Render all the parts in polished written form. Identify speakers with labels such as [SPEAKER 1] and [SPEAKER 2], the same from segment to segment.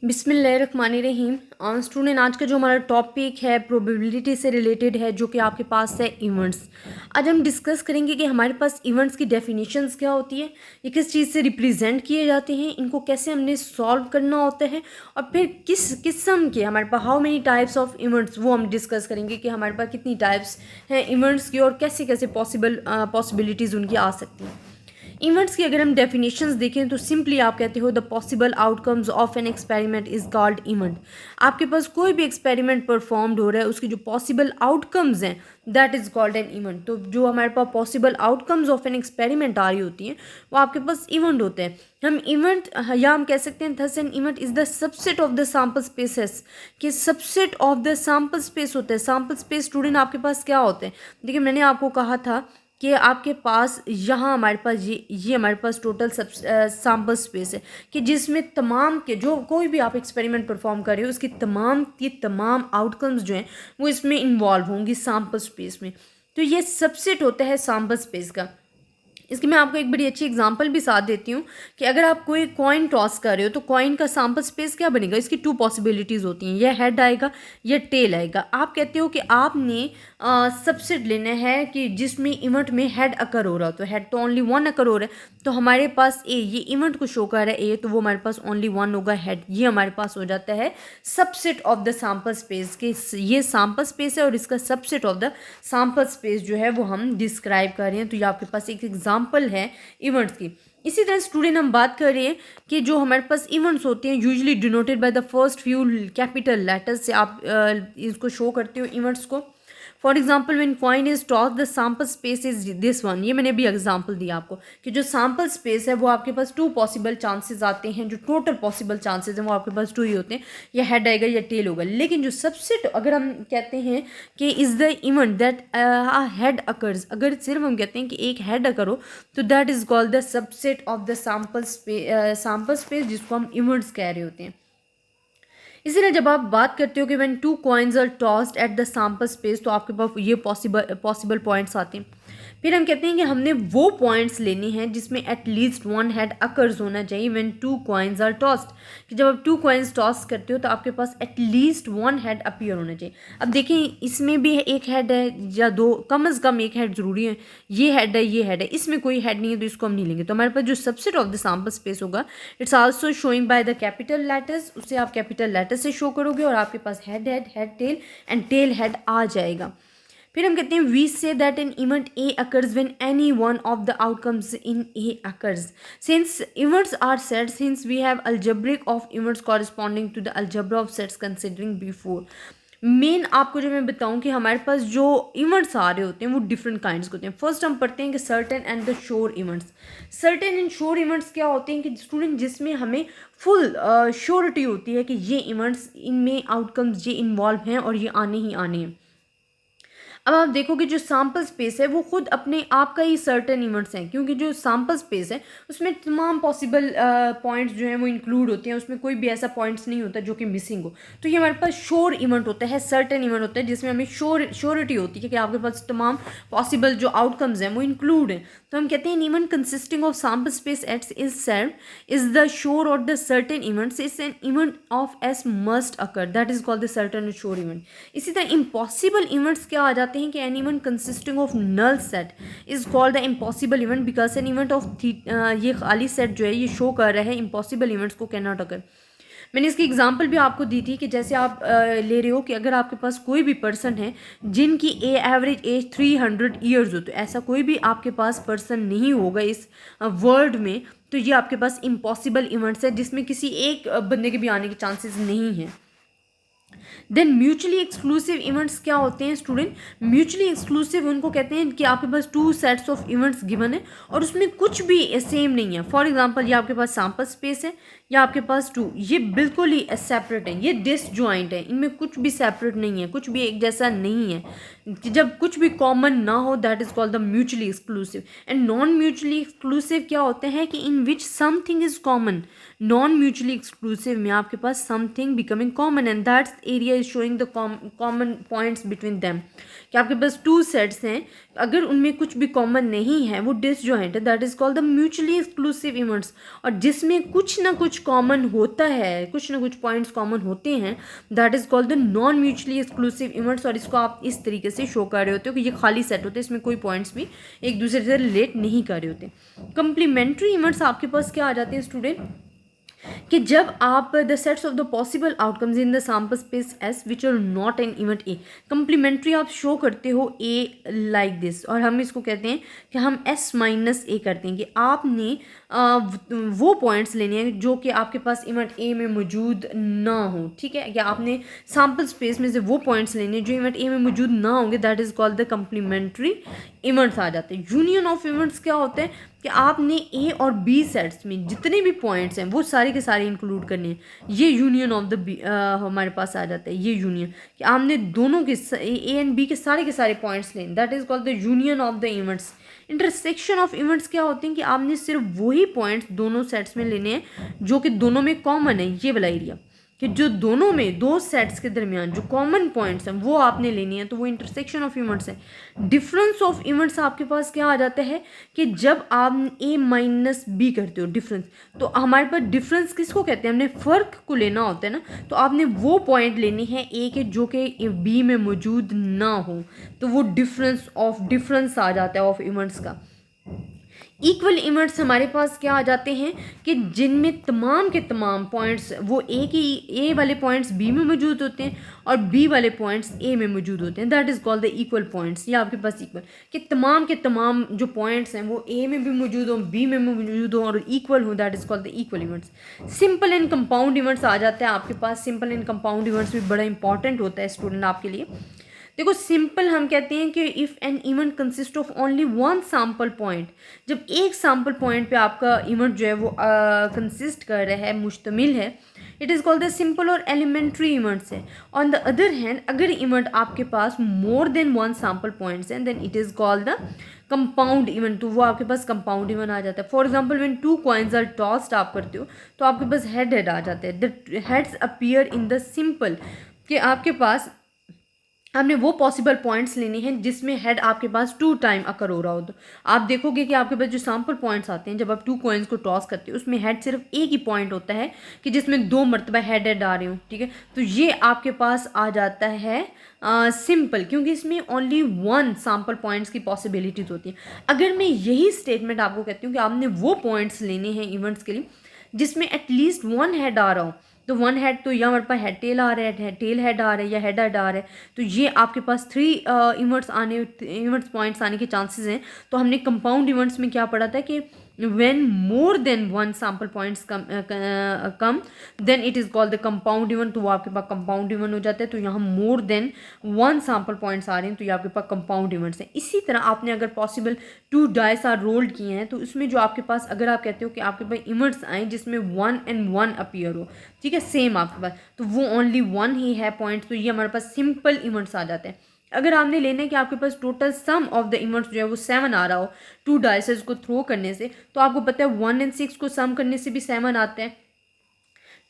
[SPEAKER 1] बिस्मिल्लाहिर्रहमानिर्रहीम। स्टूडेंट, आज का जो हमारा टॉपिक है प्रोबेबिलिटी से रिलेटेड है, जो कि आपके पास है इवेंट्स। आज हम डिस्कस करेंगे कि हमारे पास इवेंट्स की डेफिनेशंस क्या होती है, ये किस चीज़ से रिप्रेजेंट किए जाते हैं, इनको कैसे हमने सॉल्व करना होता है, और फिर किस किस्म के हमारे पास how many types of events, वो हम डिस्कस करेंगे कि हमारे पास कितनी टाइप्स हैं इवेंट्स की और कैसे कैसे पॉसिबिलिटीज़ उनकी आ सकती हैं। इवेंट्स की अगर हम डेफिनेशंस देखें तो सिंपली आप कहते हो the possible outcomes of an experiment is called event. आपके पास कोई भी एक्सपेरिमेंट परफॉर्म्ड हो रहा है, उसकी जो पॉसिबल आउटकम्स हैं that is called an event. तो जो हमारे पास possible outcomes of an experiment आ रही होती हैं वो आपके पास इवेंट होते हैं। हम इवेंट या हम कह सकते हैं thus an event is the subset of the sample spaces, कि subset of the sample space होता है। सैम्पल स्पेस स्टूडेंट आपके पास क्या होते हैं? देखिए, मैंने आपको कहा था कि आपके पास यहाँ हमारे पास ये हमारे पास टोटल सब सैम्पल स्पेस है, कि जिसमें तमाम के जो कोई भी आप एक्सपेरिमेंट परफॉर्म कर रहे हो उसकी तमाम आउटकम्स जो हैं वो इसमें इन्वॉल्व होंगी सैम्पल स्पेस में। तो ये सबसेट होता है सैम्पल स्पेस का। इसकी मैं आपको एक बड़ी अच्छी एग्जांपल भी साथ देती हूँ कि अगर आप कोई कॉइन टॉस कर रहे हो तो कॉइन का सैम्पल स्पेस क्या बनेगा? इसकी टू पॉसिबिलिटीज़ होती हैं, या हेड आएगा या टेल आएगा। आप कहते हो कि आपने सबसेट लेना है कि जिसमें इवेंट में हेड अकर हो रहा हो, तो हेड तो ओनली वन अकर हो रहा है, तो हमारे पास ये इवेंट को शो कर रहा है ए, तो वो हमारे पास ओनली वन होगा हेड। ये हमारे पास हो जाता है subset of the sample space के। ये सैम्पल स्पेस है और इसका subset of the sample space जो है वो हम डिस्क्राइब कर रहे हैं। तो ये आपके पास एक एग्जाम्पल है इवेंट्स की। इसी तरह स्टूडेंट हम बात कर रहे हैं कि जो हमारे पास इवेंट्स होते हैं usually denoted by the first few capital letters से आप इसको शो करते हो इवेंट्स को। For example when coin is toss the sample space is this one. ये मैंने भी एग्जाम्पल दिया आपको कि जो सैम्पल स्पेस है वो आपके पास टू पॉसिबल चांसेस आते हैं। जो टोटल पॉसिबल चांसेस हैं वो आपके पास टू ही होते हैं, या हेड आएगा या टेल होगा। लेकिन जो सबसेट अगर हम कहते हैं कि is the event that head occurs, अगर सिर्फ हम कहते हैं कि एक हेड अकर हो तो that is called the subset of the sample space, जिसको हम इवेंट्स कह रहे होते हैं। इसी तरह जब आप बात करते हो कि when two coins are tossed at the sample space, तो आपके पास ये पॉसिबल पॉइंट्स आते हैं। फिर हम कहते हैं कि हमने वो पॉइंट्स लेने हैं जिसमें एटलीस्ट वन हेड अकर्स होना चाहिए when two coins are tossed, कि जब आप टू कॉइन्स टॉस करते हो तो आपके पास एटलीस्ट वन हेड अपीयर होना चाहिए। अब देखें, इसमें भी एक हेड है या दो, कम अज़ कम एक हेड ज़रूरी है। ये हेड है, ये हेड है, इसमें कोई हेड नहीं है तो इसको हम नहीं लेंगे। तो हमारे पास जो subset of the sample space होगा it's also showing by the capital letters. उसे आप कैपिटल लेटर से शो करोगे और आपके पास head tail and tail head आ जाएगा। फिर हम कहते हैं we say that an event A occurs when any one of the outcomes in A occurs. Since events are set, since we have algebraic of events corresponding to the algebra of sets considering before. Main आपको जो मैं बताऊं कि हमारे पास जो events आ रहे होते हैं वो डिफरेंट काइंड्स के होते हैं। फर्स्ट हम पढ़ते हैं कि certain and the sure events. Certain and sure events क्या होते हैं कि स्टूडेंट जिसमें हमें फुल श्योरिटी होती है कि ये इवेंट्स, इनमें आउटकम्स ये इन्वॉल्व हैं और ये आने ही आने हैं। अब आप देखोगे जो सैम्पल स्पेस है वो खुद अपने आप का ही सर्टेन इवेंट्स हैं, क्योंकि जो सैम्पल स्पेस है उसमें तमाम पॉसिबल पॉइंट्स जो हैं वो इंक्लूड होते हैं, उसमें कोई भी ऐसा पॉइंट्स नहीं होता जो कि मिसिंग हो। तो ये हमारे पास श्योर इवेंट होता है, सर्टेन इवेंट होता है, जिसमें हमें श्योरिटी होती है कि आपके पास तमाम पॉसिबल जो आउटकम्स हैं वो इंक्लूड हैं। तो हम कहते हैं event consisting of sample space it's is self is the sure और the certain events is an event of S must occur, that is called the certain और श्योर इवेंट। इसी तरह इम्पॉसिबल इवेंट्स क्या आ जाते हैं कि an event consisting of null set is called the impossible event because an event of ये खाली सेट जो है ये शो कर रहा है इम्पॉसिबल इवेंट्स को कैन नॉट अकर। मैंने इसकी एग्जांपल भी आपको दी थी कि जैसे आप ले रहे हो कि अगर आपके पास कोई भी पर्सन है जिनकी एवरेज एज 300 ईयर्स हो, तो ऐसा कोई भी आपके पास पर्सन नहीं होगा इस वर्ल्ड में, तो ये आपके पास इम्पॉसिबल इवेंट्स है जिसमें किसी एक बंदे के भी आने के चांसेस नहीं हैं। देन म्यूचुअली एक्सक्लूसिव इवेंट्स क्या होते हैं स्टूडेंट? म्यूचुअली एक्सक्लूसिव उनको कहते हैं कि आपके पास two sets of events given है और उसमें कुछ भी सेम नहीं है। फॉर एग्जांपल ये आपके पास सैम्पल स्पेस है या आपके पास टू, ये बिल्कुल ही सेपरेट है, ये डिसजॉइंट है, इनमें कुछ भी सेपरेट नहीं है, कुछ भी एक जैसा नहीं है। जब कुछ भी कॉमन ना हो that is called the mutually exclusive. And non mutually exclusive क्या होते हैं कि in which something is common. Non mutually exclusive में आपके पास something becoming common and that's area is showing the common points between them, कि आपके पास टू सेट्स हैं, अगर उनमें कुछ भी कॉमन नहीं है वो डिसजॉइंट है, that is called the mutually exclusive events. और जिसमें कुछ ना कुछ कॉमन होता है, कुछ ना कुछ पॉइंट्स कॉमन होते हैं, that is called the non mutually exclusive events. और इसको आप इस तरीके से शो कर रहे होते हो कि ये खाली सेट होते हैं, इसमें कोई पॉइंट्स भी एक दूसरे से रिलेट नहीं कर रहे होते। कंप्लीमेंट्री इवेंट्स आपके पास क्या आ जाते हैं स्टूडेंट, कि जब आप the sets of the possible outcomes in the sample space S which are not an event A, complementary आप शो करते हो ए लाइक दिस, और हम इसको कहते हैं कि हम एस माइनस ए करते हैं, कि आपने वो पॉइंट्स लेने हैं जो कि आपके पास इवेंट ए में मौजूद ना हो, ठीक है, या आपने सैम्पल स्पेस में से वो पॉइंट्स लेने हैं जो इवेंट ए में मौजूद ना होंगे, that is called the complementary events आ जाते हैं। यूनियन ऑफ इवेंट्स क्या होते हैं, कि आपने ए और बी सेट्स में जितने भी पॉइंट्स हैं वो सारे के सारे इंक्लूड करने हैं, ये यूनियन ऑफ द बी हमारे पास आ जाता है, ये यूनियन, कि आपने दोनों के ए एंड बी के सारे पॉइंट्स लेने, that is called the union of the events. Intersection of events क्या होते हैं, कि आपने सिर्फ वही पॉइंट्स दोनों सेट्स में लेने हैं जो कि दोनों में कॉमन है, ये वाला एरिया, कि जो दोनों में दो सेट्स के दरमियान जो कॉमन पॉइंट्स हैं वो आपने लेनी है, तो वो इंटरसेक्शन ऑफ इवेंट्स है। डिफरेंस ऑफ इवेंट्स आपके पास क्या आ जाता है, कि जब आप ए माइनस बी करते हो डिफरेंस, तो हमारे पास डिफरेंस किसको कहते हैं, हमने फ़र्क को लेना होता है ना, तो आपने वो पॉइंट लेने हैं ए के जो कि बी में मौजूद ना हो, तो वो डिफरेंस आ जाता है ऑफ इवेंट्स का। इक्वल इवेंट्स हमारे पास क्या आ जाते हैं, कि जिनमें तमाम के तमाम पॉइंट्स वो ए वाले पॉइंट्स बी में मौजूद होते हैं और बी वाले पॉइंट्स ए में मौजूद होते हैं, that is called the equal points. या आपके पास इक्वल कि तमाम के तमाम जो पॉइंट्स हैं वो ए में भी मौजूद हो, बी में मौजूद हो और इक्वल हो, that is called the equal events. Simple and compound events आ जाते हैं आपके पास। सिंपल एंड कंपाउंड इवेंट्स भी बड़ा इंपॉर्टेंट होता है स्टूडेंट आपके लिए। देखो सिंपल हम कहते हैं कि if an event consist of only one sample point, जब एक सैम्पल पॉइंट पे आपका इवेंट जो है वो कंसिस्ट कर रहा है, मुश्तमिल है, it is called the simple और एलिमेंट्री इवेंट्स है। ऑन द अदर हैंड अगर इवेंट आपके पास more than one sample points हैं, then it is called the compound event, तो वो आपके पास कंपाउंड इवेंट आ जाता है। For example when two coins are tossed आप करते हो तो आपके पास हेड आ जाता है, the heads appear in the simple, कि आपके पास आपने वो पॉसिबल पॉइंट्स लेने हैं जिसमें हेड आपके पास 2 टाइम अकर हो रहा हो। तो आप देखोगे कि आपके पास जो सैम्पल पॉइंट्स आते हैं जब आप 2 कॉइन्स को टॉस करते हो उसमें हेड सिर्फ एक ही पॉइंट होता है कि जिसमें 2 मरतबा हेड आ रहे हो, ठीक है। तो ये आपके पास आ जाता है सिंपल, क्योंकि इसमें ओनली वन सैम्पल पॉइंट्स की पॉसिबिलिटीज़ होती है। अगर मैं यही स्टेटमेंट आपको कहती हूँ कि आपने वो पॉइंट्स लेने हैं इवेंट्स के लिए जिसमें एटलीस्ट वन हेड आ रहा हो, तो वन हेड तो या हमारे पास हेड टेल आ रहा है, टेल हेड आ रहा है या हेड हेड आ रहा है, तो ये आपके पास 3 इवेंट्स पॉइंट्स आने के चांसेस हैं। तो हमने कंपाउंड इवेंट्स में क्या पढ़ा था कि when more than one sample points come then it is called the compound event, तो वो आपके पास कंपाउंड इवेंट हो जाता है। तो यहाँ more than one sample points आ रहे हैं तो ये आपके पास कंपाउंड इवेंट्स हैं। इसी तरह आपने अगर पॉसिबल 2 डाइस आर रोल्ड किए हैं तो इसमें जो आपके पास अगर आप कहते हो कि आपके पास इवेंट्स आए जिसमें 1 and 1 अपीयर हो, ठीक है, सेम आपके पास, तो वो ओनली 1 ही है पॉइंट्स, तो ये हमारे पास सिंपल इवेंट्स आ जाते हैं। अगर आपने लेना है कि आपके पास total sum of the events जो है वो 7 आ रहा हो 2 डाइसेस को थ्रो करने से, तो आपको पता है 1 and 6 को सम करने से भी 7 आता है,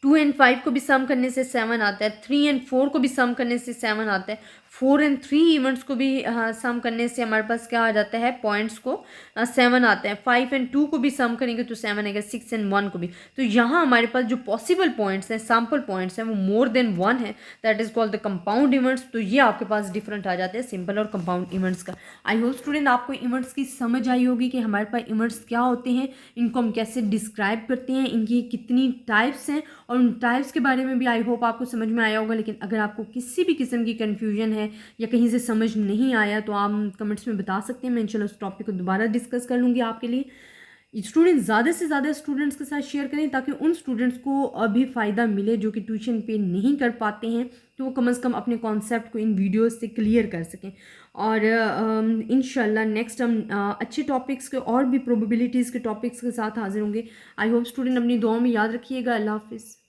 [SPEAKER 1] 2 and 5 को भी सम करने से 7 आता है, 3 and 4 को भी सम करने से 7 आता है, 4 and 3 इवेंट्स को भी सम करने से हमारे पास क्या आ जाता है, पॉइंट्स को 7 आते हैं। 5 and 2 को भी सम करेंगे तो 7 आएगा, 6 and 1 को भी। तो यहाँ हमारे पास जो पॉसिबल पॉइंट्स हैं, सैम्पल पॉइंट्स हैं, वो मोर देन 1 है, that is called the compound events. तो ये आपके पास डिफरेंट आ जाते हैं सिंपल और कंपाउंड इवेंट्स का। आई होप स्टूडेंट आपको इवेंट्स की समझ आई होगी कि हमारे पास इवेंट्स क्या होते हैं, इनको हम कैसे डिस्क्राइब करते हैं, इनकी कितनी टाइप्स हैं, और उन टाइप्स के बारे में भी आई होप आपको समझ में आया होगा। लेकिन अगर आपको किसी भी किस्म की कन्फ्यूजन है या कहीं से समझ नहीं आया तो आप कमेंट्स में बता सकते हैं, मैं इंशाल्लाह उस टॉपिक को दोबारा डिस्कस कर लूँगी आपके लिए। स्टूडेंट ज़्यादा से ज़्यादा स्टूडेंट्स के साथ शेयर करें ताकि उन स्टूडेंट्स को अभी फ़ायदा मिले जो कि ट्यूशन पे नहीं कर पाते हैं, तो वो कम से कम अपने कॉन्सेप्ट को इन वीडियोस से क्लियर कर सकें। और इंशाल्लाह नेक्स्ट हम अच्छे टॉपिक्स के और भी प्रोबेबिलिटीज़ के टॉपिक्स के साथ हाजिर होंगे। आई होप स्टूडेंट अपनी दुआओं में याद रखिएगा। अल्लाह हाफिज़।